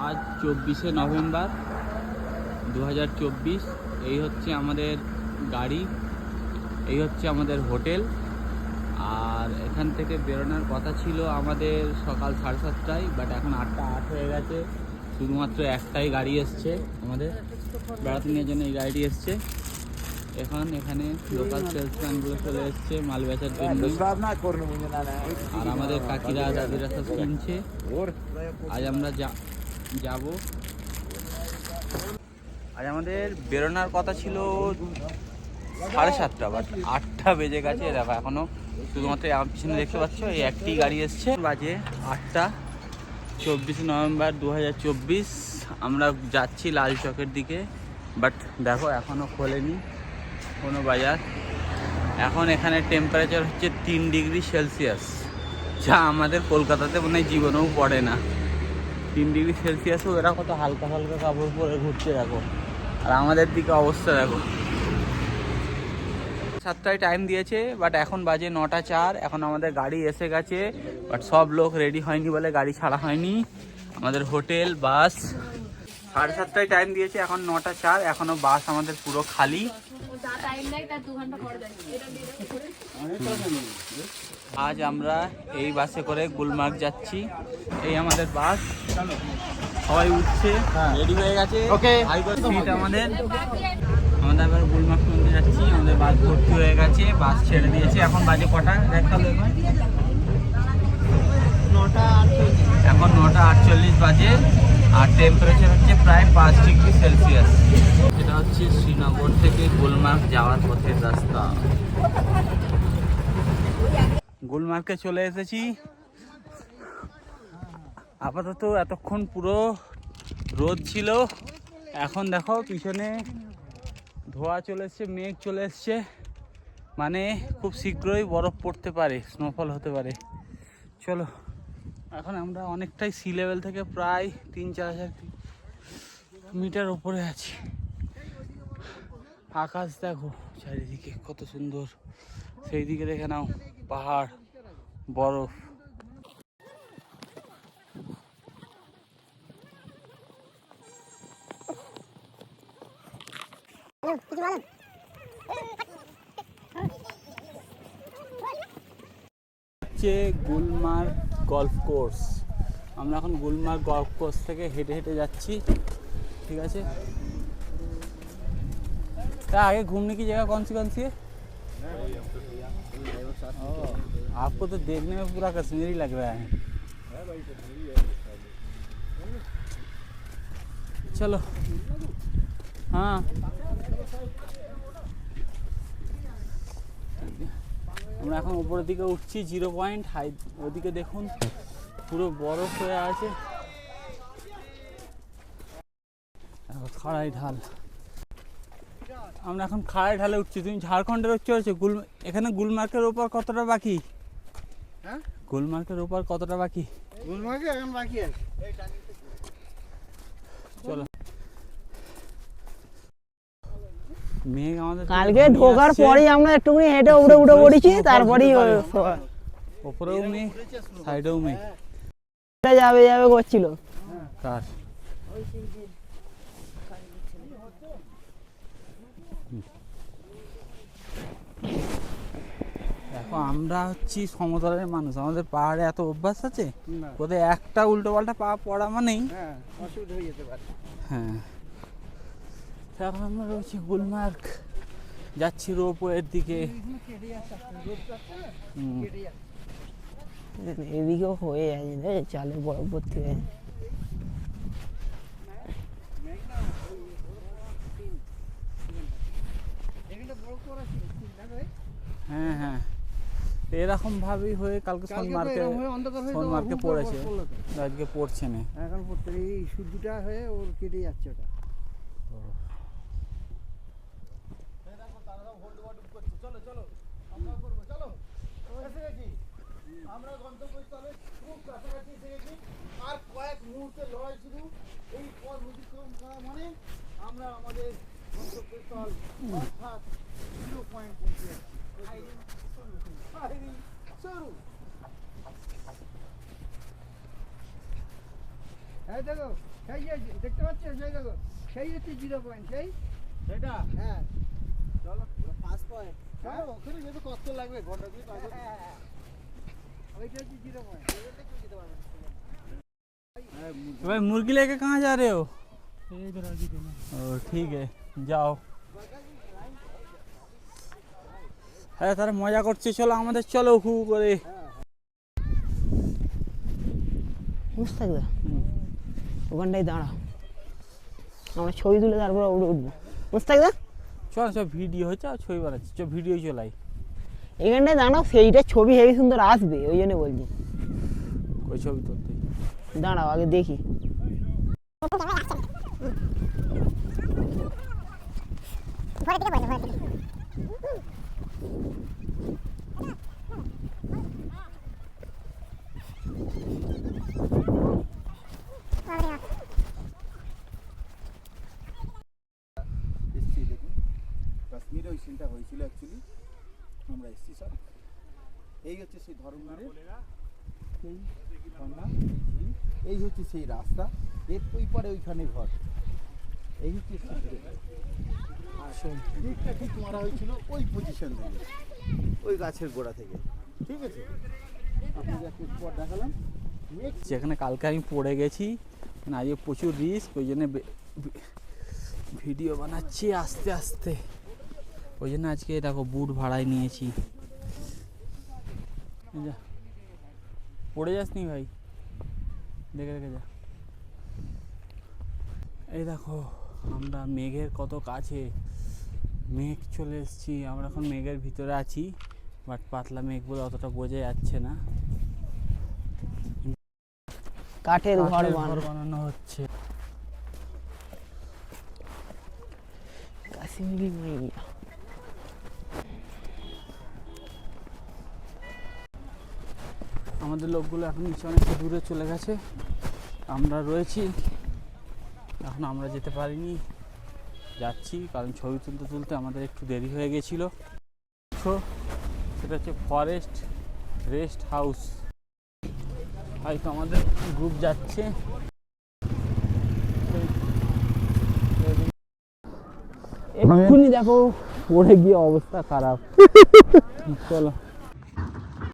আজ 24শে নভেম্বর 2024। এই হচ্ছে আমাদের গাড়ি, এই হচ্ছে আমাদের হোটেল। আর এখান থেকে বেরোনোর কথা ছিল আমাদের সকাল 7:30টায়, বাট এখন 8টা 8 হয়ে গেছে। শুধুমাত্র একটাই গাড়ি এসছে আমাদের বেড়াতে নিয়ে জন্য, এই গাড়িটি এসছে। এখানে লোকাল সেলসম্যানগুলো চলে এসছে মাল বেচার জন্য। আর আমাদের কাকিরা দাদিরা সব কিনছে। আজ আমরা যাব। আজ আমাদের বেরোনোর কথা ছিল 7:30, বাট 8টা বেজে গেছে। দেখো এখনো শুধুমাত্র আমার পিছনে দেখতে পাচ্ছ এই একটি গাড়ি এসছে। বাজে 8টা। 24শে নভেম্বর 2024। আমরা যাচ্ছি লাল চকের দিকে, বাট দেখো এখনো খোলেনি কোনো বাজার। এখন এখানে টেম্পারেচার হচ্ছে 3 ডিগ্রি সেলসিয়াস, যা আমাদের কলকাতাতে মনে হয় জীবনেও পড়ে না। 3 ডিগ্রি সেলসিয়াসও এরা কত হালকা হালকা কাপড় পরে ঘুরছে দেখো। আর আমাদের দিকে অবস্থা দেখো। 7টায় টাইম দিয়েছে, বাট এখন বাজে 9টা 4। এখন আমাদের গাড়ি এসে গেছে, বাট সব লোক রেডি হয়নি বলে গাড়ি ছাড়া হয়নি। আমাদের হোটেল বাস 7:30টায় টাইম দিয়েছে, এখন 9টা 4। এখনো বাস আমাদের পুরো খালি। আজ আমরা এই বাসে করে গুলমার্গ যাচ্ছি। এই আমাদের বাস, সবাই উঠছে, রেডি হয়ে গেছে। সিট আমাদের এবার গুলমার্গ মন্দির যাচ্ছি। আমাদের বাস ভর্তি হয়ে গেছে, বাস ছেড়ে দিয়েছে। এখন বাজে কটা দেখালো? এখন 9টা 48 বাজে। আর টেম্পারেচার হচ্ছে প্রায় 5 ডিগ্রি সেলসিয়াস। এটা হচ্ছে শ্রীনগর থেকে গুলমার্গ যাওয়ার পথের রাস্তা। গুলমার্গে চলে এসেছি। আপাতত এতক্ষণ পুরো রোদ ছিল, এখন দেখো পিছনে ধোয়া চলে এসছে, মেঘ চলে এসছে। মানে খুব শীঘ্রই বরফ পড়তে পারে, স্নোফল হতে পারে। চলো, এখন আমরা অনেকটাই সি লেভেল থেকে প্রায় 3-4 হাজার মিটার উপরে আছি। আকাশ দেখো চারিদিকে কত সুন্দর, সেই দিকে দেখে নাও পাহাড়, বরফ। হচ্ছে গুলমার্গ গল্ফ কোর্স। আমরা এখন গুলমার্গ গল্ফ কোর্স থেকে হেঁটে হেঁটে যাচ্ছি, ঠিক আছে। ता आगे घूमने की जगह कौन सी है? आपको तो देखने में पूरा कश्मीरी लग रहा है। चलो हाँ, আমরা এখন উপরের দিকে উঠছি 0 পয়েন্ট হাইট। ওদিকে দেখুন পুরো বরফ হয়ে আছে, খাড়াই ঢাল। আমরা এখন খাড়াই ঢালে উঠছি। তুমি ঝাড়খণ্ডের উচ্চ হচ্ছে এখানে গুলমার্গের উপর কতটা বাকি? হ্যাঁ, গুলমার্গের উপর কতটা বাকি? গুলমার্গে এখন বাকি আছে। চলো, মেঘ আমাদের কালকে ঢোকার পরেই আমরা একটুখানি হেঁটে উড়ে উড়ে পড়েছি, তারপরেই উপরেও মেঘ, সাইডেও মেঘ। যাবে যাবে করছিল। কার? দেখো আমরা হচ্ছি সমতলের মানুষ, আমাদের পাহাড়ে এত অভ্যাস আছে, কোথায় একটা উল্টো পাল্টা পা পড়া মানেই অসুবিধা হয়ে যেতে পারে। হ্যাঁ, এখন আমরা রয়েছি গুলমার্গ, যাচ্ছি রোপওয়ের দিকে। এদিকেও হয়ে আছে, চালে বরফ ভর্তি হয়ে। হ্যাঁ হ্যাঁ, এরকম ভাবেই হয়ে কালকে সোনমার্গে পড়েছে, আজকে পড়ছে না। এখন পড়তে এই সূর্যটা হয়ে ওর কেটে যাচ্ছে ওটা। চলো চলো, আমরা করবো, চলো। এসে গেছি আমরা গন্তব্যস্থলে, খুব কাছাকাছি এসে গেছি। আর কয়েক মুহূর্তের লড়াই শুধু। এই পথ অতিক্রম করা মানে আমরা আমাদের গন্তব্যস্থল অর্থাৎ 0 পয়েন্ট পৌঁছে যাচ্ছি। এই দেখো সেই যে দেখতে পাচ্ছ সেই দেখো সেই হচ্ছে 0 পয়েন্ট সেই সেটা হ্যাঁ চলো 5 পয়েন্ট চলো ওখানে যেতে কত লাগবে ঘন্টা দুই পাঁচ ওইটা হচ্ছে 0 পয়েন্ট ওইটা কি দিতে পারবেন भाई मुर्गी लेके कहाँ जा रहे हो? इधर आगे देना ओ ठीक है যাও। হ্যাঁ তারা মজা করছে, চলো আমাদের চলো হু করে। মুস্তাক দা ওখানটায় দাঁড়া, আমরা ছবি তুলে তারপর উঠে উঠবো। মুস্তাক দা চল সব ভিডিও হচ্ছে আর ছবি বানাচ্ছি, চ ভিডিও চলাই। এখানটায় দাঁড়াও, সেইটা ছবি হেবি সুন্দর আসবে, ওই জন্য বলছি। ওই ছবি তুলতে দাঁড়াও আগে দেখি। এসছি দেখুন কাশ্মীরে ওই সিনটা হয়েছিল অ্যাকচুয়ালি, আমরা এসছি সব। এই হচ্ছে সেই ধর্মঘাটের সেই ঝর্ণা, এই হচ্ছে সেই রাস্তা, এর ওই পারে ওইখানে ঘর, এই হচ্ছে দিকটা ঠিক মারা হয়েছিল ওই পজিশন থেকে, ওই গাছের গোড়া থেকে, ঠিক আছে। আপনাকে একটু পর দেখালাম। যেখানে কালকে আমি পড়ে গেছি, আজকে প্রচুর রিস্ক, ওই জন্য ভিডিও বানাচ্ছি আস্তে আস্তে। ওই জন্য আজকে দেখো বুট ভাড়ায় নিয়েছি। যা পড়ে যাসনি ভাই, দেখে দেখে যা। এই দেখো আমরা মেঘের কত কাছে, মেঘ চলে এসেছি, আমরা এখন মেঘের ভিতরে আছি, বাট পাতলা মেঘ বলে অতটা বোঝা যাচ্ছে না। কাঠের ঘর বানানো হচ্ছে। কাশ্মীরি মাইয়া আমাদের লোকগুলো এখন নিচে অনেকটা দূরে চলে গেছে, আমরা রয়েছি এখন, আমরা যেতে পারিনি, যাচ্ছি কারণ ছবি তুলতে তুলতে আমাদের একটু দেরি হয়ে গেছিল। সেটা হচ্ছে ফরেস্ট রেস্ট হাউস, হয়তো আমাদের গ্রুপ যাচ্ছে। এক্ষুনি দেখো পড়ে গিয়ে অবস্থা খারাপ। চলো